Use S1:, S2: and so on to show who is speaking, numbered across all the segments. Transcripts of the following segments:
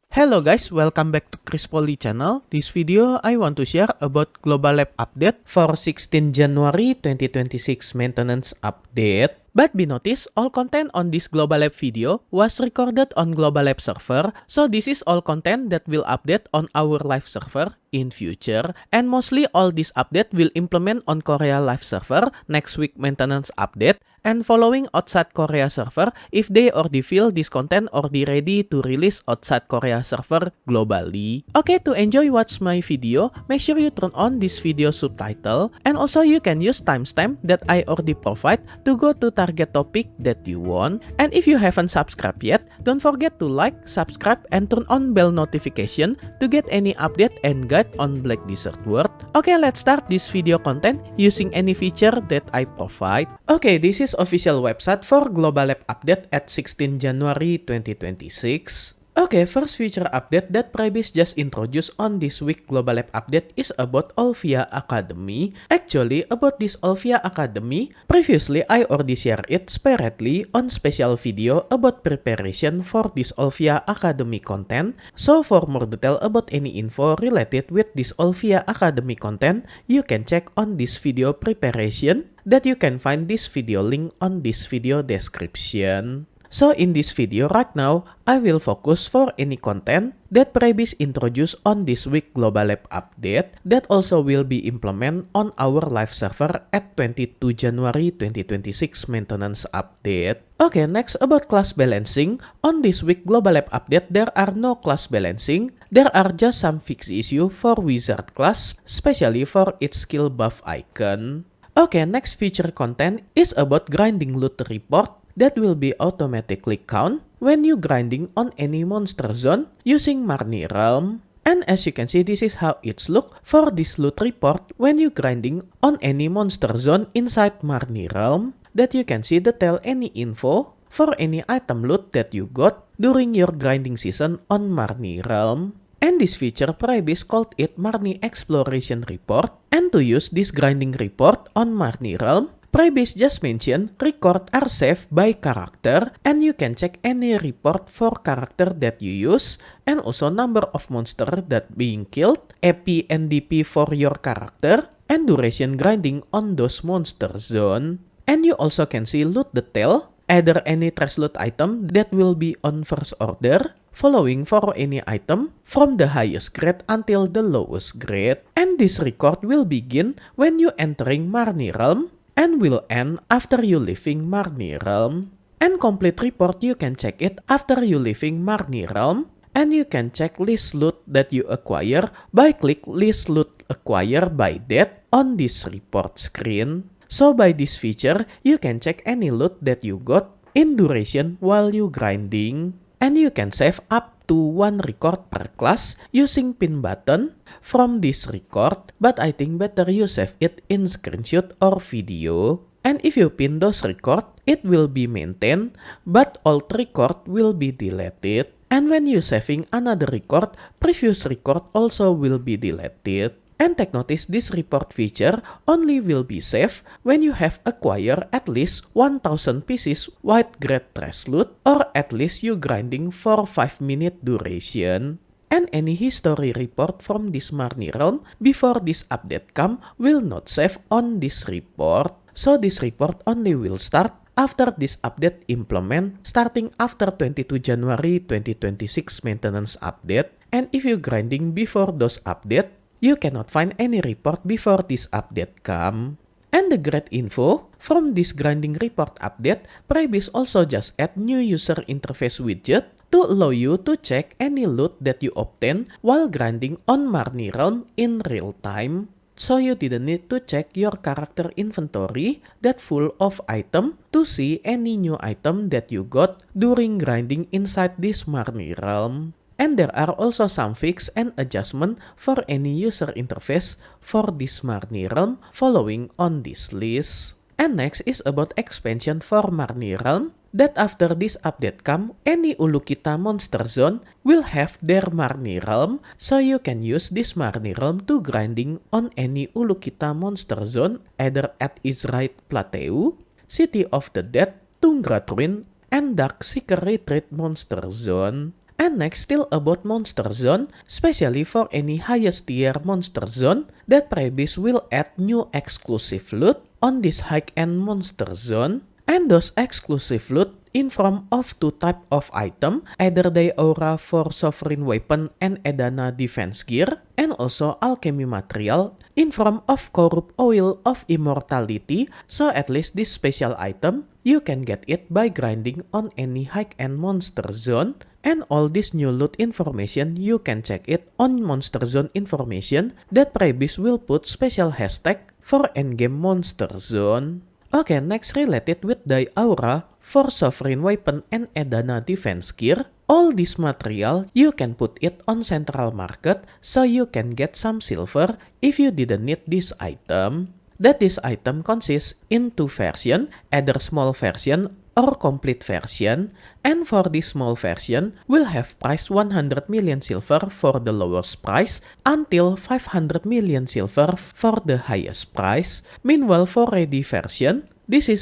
S1: Hello guys, welcome back to Poli channel. This video I want to share about Global Lab update for 16 January 2026 maintenance update. But be noticed, all content on this Global Lab video was recorded on Global Lab server, so this is all content that will update on our live server in future. And mostly all this update will implement on Korea live server next week maintenance update, and following outside Korea server if they already feel this content already ready to release outside Korea server globally. Okay, to enjoy watch my video, make sure you turn on this video subtitle, and also you can use timestamp that I already provide to go to target topic that you want. And if you haven't subscribed yet, don't forget to like, subscribe, and turn on bell notification to get any update and guide on Black Desert World. Okay, let's start this video content using any feature that I provide. Okay, this is official website for Global Lab update at 16 January 2026. Okay, first feature update that Prebis just introduced on this week Global Lab update is about Olvia Academy. Actually, about this Olvia Academy, previously I already shared it separately on special video about preparation for this Olvia Academy content. So for more detail about any info related with this Olvia Academy content, you can check on this video preparation that you can find this video link on this video description. So in this video right now, I will focus for any content that Prebis introduced on this week Global Lab update that also will be implemented on our live server at 22 January 2026 maintenance update. Okay, next about class balancing. On this week Global Lab update, there are no class balancing. There are just some fixed issue for wizard class, especially for its skill buff icon. Okay, next feature content is about grinding loot report that will be automatically count when you grinding on any monster zone using Marni realm. And as you can see, this is how it's look for this loot report when you grinding on any monster zone inside Marni realm, that you can see detail any info for any item loot that you got during your grinding season on Marni realm. And this feature Prebis called it Marni Exploration Report. And to use this grinding report on Marni realm, Prebis just mentioned record are saved by character, and you can check any report for character that you use, and also number of monster that being killed, AP and DP for your character, and duration grinding on those monster zone. And you also can see loot detail, either any trash loot item that will be on first order, following for any item from the highest grade until the lowest grade. And this record will begin when you entering Marni realm, and will end after you leaving Marni realm. And complete report you can check it after you leaving Marni realm, and you can check list loot that you acquire by click list loot acquire by date on this report screen. So by this feature, you can check any loot that you got in duration while you grinding, and you can save up to 1 record per class using pin button from this record, but I think better you save it in screenshot or video. And if you pin those record, it will be maintained, but old record will be deleted. And when you saving another record, previous record also will be deleted. And take notice, this report feature only will be saved when you have acquired at least 1000 pieces white grade trash loot, or at least you grinding for 5-minute duration. And any history report from this Marni realm before this update come will not save on this report. So this report only will start after this update implement starting after 22 January 2026 maintenance update. And if you grinding before those update, you cannot find any report before this update come. And the great info from this grinding report update, Prebis also just add new user interface widget to allow you to check any loot that you obtain while grinding on Marni realm in real time. So you didn't need to check your character inventory that full of item to see any new item that you got during grinding inside this Marni realm. And there are also some fix and adjustment for any user interface for this Marni realm following on this list. And next is about expansion for Marni realm, that after this update come, any Ulukita monster zone will have their Marni realm, so you can use this Marni realm to grinding on any Ulukita monster zone either at Israel Plateau, City of the Dead, Tundra Ruin, and Dark Seeker Retreat monster zone. And next, still about Monster Zone, especially for any highest tier Monster Zone, that Prebis will add new exclusive loot on this high-end Monster Zone. And those exclusive loot in form of two type of item, either the aura for sovereign weapon and Edana defense gear, and also alchemy material in form of corrupt oil of immortality. So at least this special item, you can get it by grinding on any high-end Monster Zone. And all this new loot information, you can check it on Monster Zone information that Prebis will put special hashtag for endgame Monster Zone. Okay, next related with the aura for sovereign weapon and Edana defense gear. All this material, you can put it on central market so you can get some silver if you didn't need this item. That this item consists in two versions, either small version or complete version, and for this small version will have price 100 million silver for the lowest price until 500 million silver for the highest price. Meanwhile, for ready version,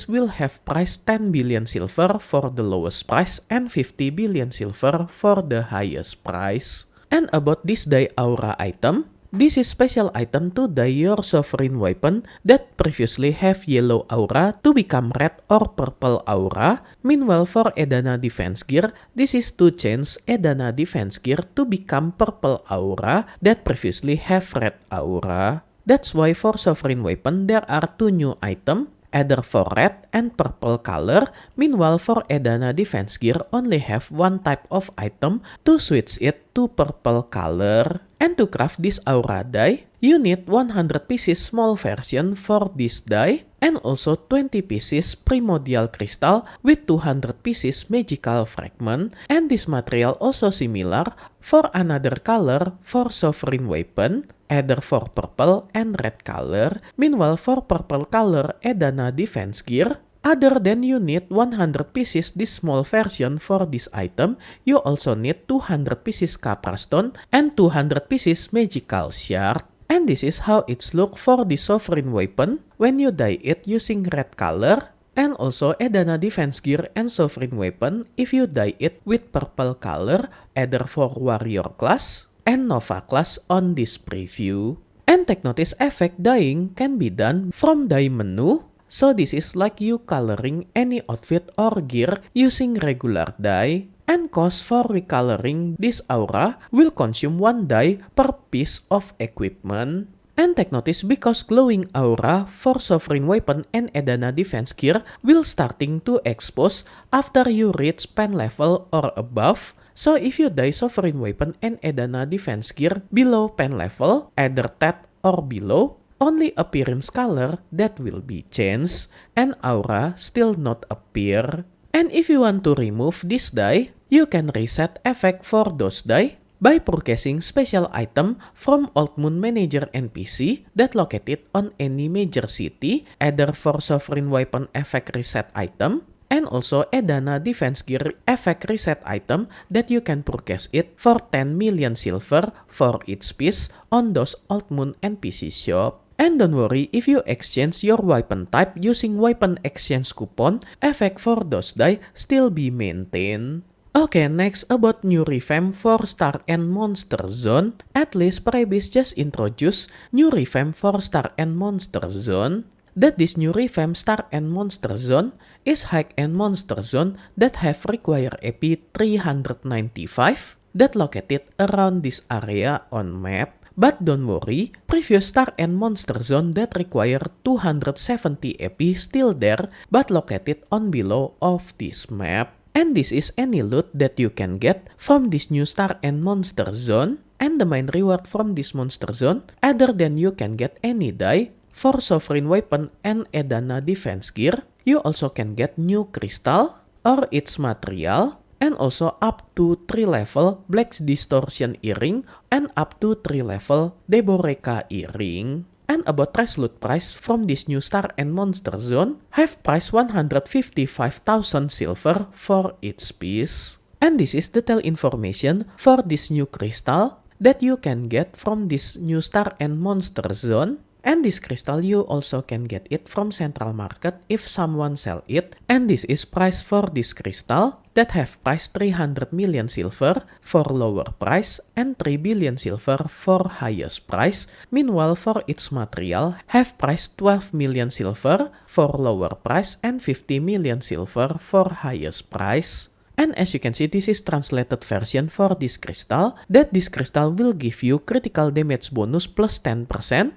S1: will have price 10 billion silver for the lowest price and 50 billion silver for the highest price. And about this dye aura item, this is special item to dye your sovereign weapon that previously have yellow aura to become red or purple aura. Meanwhile, for Edana defense gear, this is to change Edana defense gear to become purple aura that previously have red aura. That's why for sovereign weapon there are two new items, either for red and purple color. Meanwhile, for Edana defense gear only have one type of item to switch it to purple color. And to craft this aura dye, you need 100 pieces small version for this dye and also 20 pieces primordial crystal with 200 pieces magical fragment. And this material also similar for another color for sovereign weapon, either for purple and red color. Meanwhile, for purple color Edana defense gear, other than you need 100 pieces this small version for this item, you also need 200 pieces Kapra Stone and 200 pieces magical shard. And this is how it's look for the sovereign weapon when you dye it using red color. And also Edana defense gear and sovereign weapon if you dye it with purple color, either for warrior class and nova class on this preview. And take notice effect dyeing can be done from dye menu. So this is like you coloring any outfit or gear using regular dye. And cost for recoloring this aura will consume one dye per piece of equipment. And take notice because glowing aura for sovereign weapon and Edana defense gear will starting to expose after you reach pen level or above. So if you dye sovereign weapon and Edana defense gear below pen level, either that or below, only appearance color that will be changed and aura still not appear. And if you want to remove this dye, you can reset effect for those dye by purchasing special item from Old Moon Manager NPC that located on any major city, either for sovereign weapon effect reset item and also Edana defense gear effect reset item that you can purchase it for 10 million silver for each piece on those Old Moon NPC shop. And don't worry, if you exchange your weapon type using weapon exchange coupon, effect for those dye still be maintained. Okay, next about new revamp for Star and Monster Zone. At least Prebis just introduced new revamp for Star and Monster Zone. That this new revamp Star and Monster Zone is high-end Monster Zone that have require EP 395 that located around this area on map. But don't worry, previous Star and Monster Zone that require 270 EP still there but located on below of this map. And this is any loot that you can get from this new Star and Monster Zone. And the main reward from this Monster Zone, other than you can get any dye for sovereign weapon and Edana defense gear, you also can get new crystal or its material, and also up to 3 level Black Distortion Earring and up to 3 level Deboreka Earring. And about trash loot price from this new Star and Monster Zone have price 155,000 silver for each piece. And this is detailed information for this new crystal that you can get from this new Star and Monster Zone. And this crystal you also can get it from central market if someone sell it. And this is price for this crystal that have priced 300 million silver for lower price and 3 billion silver for highest price. Meanwhile, for its material, have priced 12 million silver for lower price and 50 million silver for highest price. And as you can see, this is translated version for this crystal, that this crystal will give you critical damage bonus plus 10%,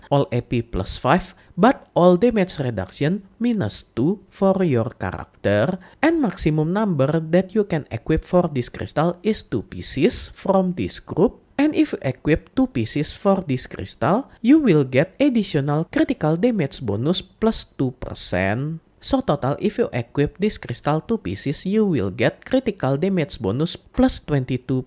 S1: all AP plus 5, but all damage reduction minus 2 for your character. And maximum number that you can equip for this crystal is 2 pieces from this group. And if you equip 2 pieces for this crystal, you will get additional critical damage bonus plus 2%. So total, if you equip this crystal 2 pieces, you will get critical damage bonus plus 22%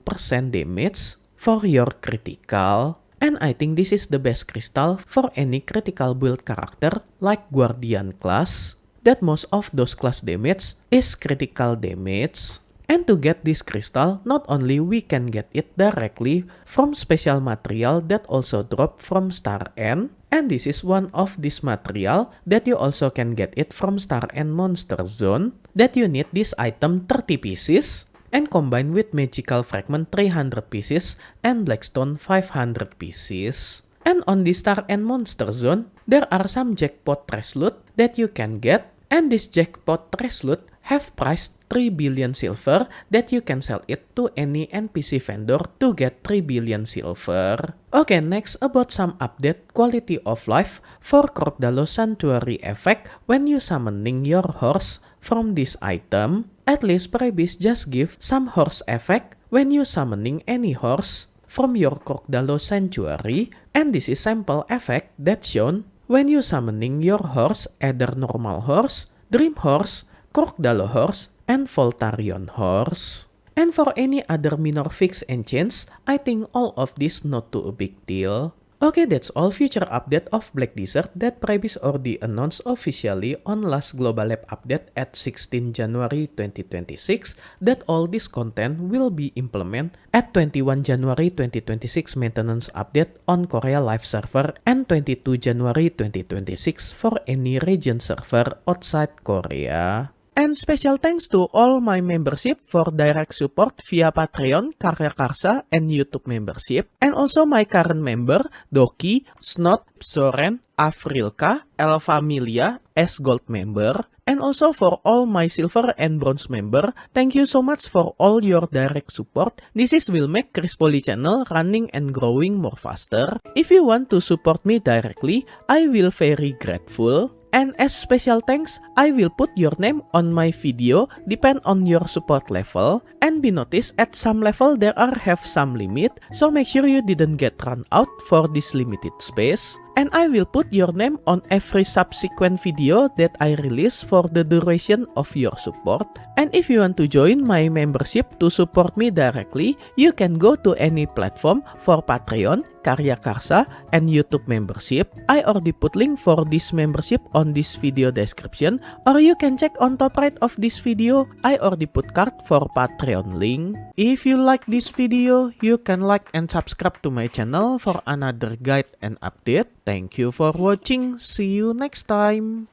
S1: damage for your critical. And I think this is the best crystal for any critical build character like Guardian class, that most of those class damage is critical damage. And to get this crystal, not only we can get it directly from special material that also drop from Star End, and this is one of this material that you also can get it from Star End Monster Zone, that you need this item 30 pieces, and combine with Magical Fragment 300 pieces and Blackstone 500 pieces. And on the Star End Monster Zone, there are some Jackpot trash loot that you can get, and this Jackpot trash loot have priced 3 billion silver that you can sell it to any NPC vendor to get 3 billion silver. Okay, next about some update quality of life for Krogdalo Sanctuary effect when you summoning your horse from this item. At least Prebis just give some horse effect when you summoning any horse from your Krogdalo Sanctuary, and this is sample effect that's shown when you summoning your horse, either normal horse, dream horse, Krogdalo horse, and Voltarion horse. And for any other minor fix and change, I think all of this not too a big deal. Okay, that's all future update of Black Desert that Prebis already announced officially on last Global Lab update at 16 January 2026, that all this content will be implemented at 21 January 2026 maintenance update on Korea Live server and 22 January 2026 for any region server outside Korea. And special thanks to all my membership for direct support via Patreon, KaryaKarsa, and YouTube membership. And also my current member, Doki, Snoods, Xoren, Avrilka, Familia, as Gold member. And also for all my Silver and Bronze member, thank you so much for all your direct support. This will make Poli channel running and growing more faster. If you want to support me directly, I will very grateful. And as special thanks, I will put your name on my video depend on your support level. And be noticed at some level there are have some limit, so make sure you didn't get run out for this limited space. And I will put your name on every subsequent video that I release for the duration of your support. And if you want to join my membership to support me directly, you can go to any platform for Patreon, KaryaKarsa, and YouTube membership. I already put link for this membership on this video description, or you can check on top right of this video. I already put card for Patreon link. If you like this video, you can like and subscribe to my channel for another guide and update. Thank you for watching. See you next time.